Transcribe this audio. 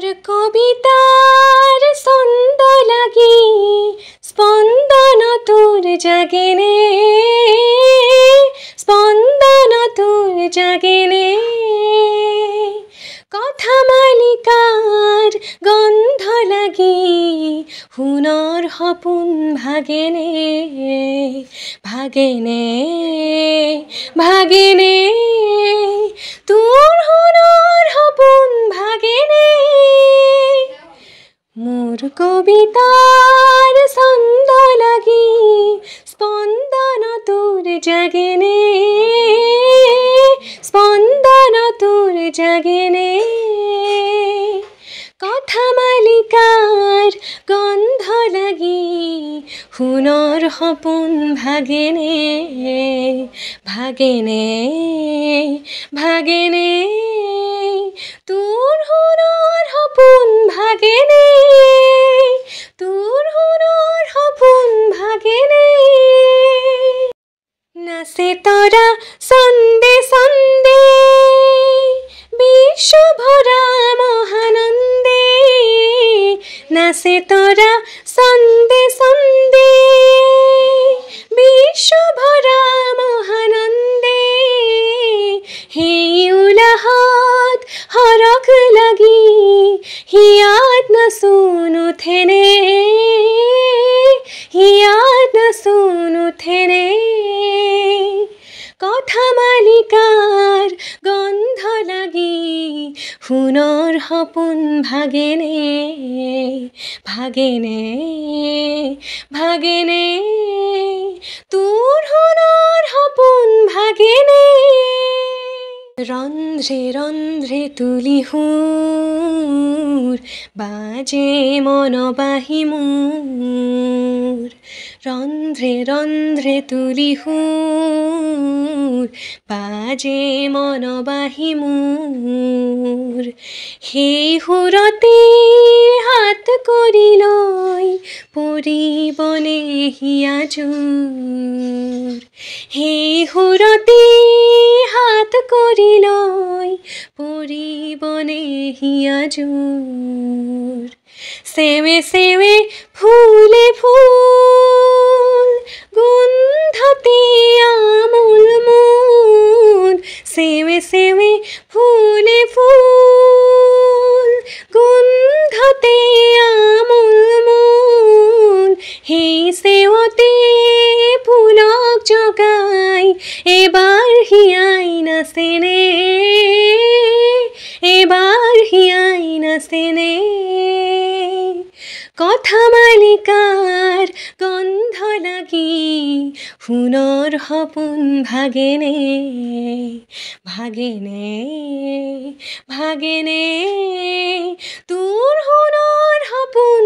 মোর কবিতার ছন্দ লাগি স্পন্দন তোর জাগেনে, স্পন্দন তোর জাগেনে। কথা মালিকার গন্ধ লাগি হুনর সপোন ভাগেনে, ভাগেনে ভাগেনে। তোর হুনর সপোন ভাগেনে। মোর কবিতার ছন্দ লাগি স্পন্দন তোর জাগেনে, স্পন্দন তোর জাগেনে। কথা মালিকার গন্ধ লাগি হুনর সপোন ভাগেনে, ভাগেনে ভাগেনে। তোর হুনর সপোন ভাগেনে, তোর হুনর সপোন ভাগেনে। নাচে তৰা ছন্দে ছন্দে বিশ্বভৰা মহানন্দে, নাচে তৰা ছন্দে ছন্দে বিশ্বভৰা মহানন্দে। সেই উলাহত সৰগ লাগি হিয়াত নাচোন উঠেনে, হিয়াত নাচোন উঠেনে। কথা মালিকাৰ গন্ধ লাগি হুনৰ সপোন ভাগেনে, ভাগেনে ভাগেনে। তোৰ হুনৰ সপোন ভাগেনে। ৰন্ধ্ৰে ৰন্ধ্ৰে তুলি সুৰ বাজে মন বাহি মোৰ, ৰন্ধ্ৰে ৰন্ধ্ৰে তুলি সুৰ বাজে মন বাহি মোৰ। সেই সুৰতে হাত কৰি লৈ পৰিবনে হিয়া জোৰ, সেই সুৰতে হাত কৰি লৈ পৰিবনে হিয়া জোৰ। চেৱে চেৱে ফুলে ফুল গোন্ধতে আমোল মোল, চেৱে চেৱে ফুলে ফুল গোন্ধতে আমোল মোল। সেই চেৱতে ফুলক জগাই এবাৰ হিয়াই নাচেনে, এবাৰ হিয়াই নাচেনে। কথা মালিকাৰ গন্ধ লাগি হুনৰ সপোন ভাগেনে, ভাগেনে ভাগেনে। তোৰ হুনৰ সপোন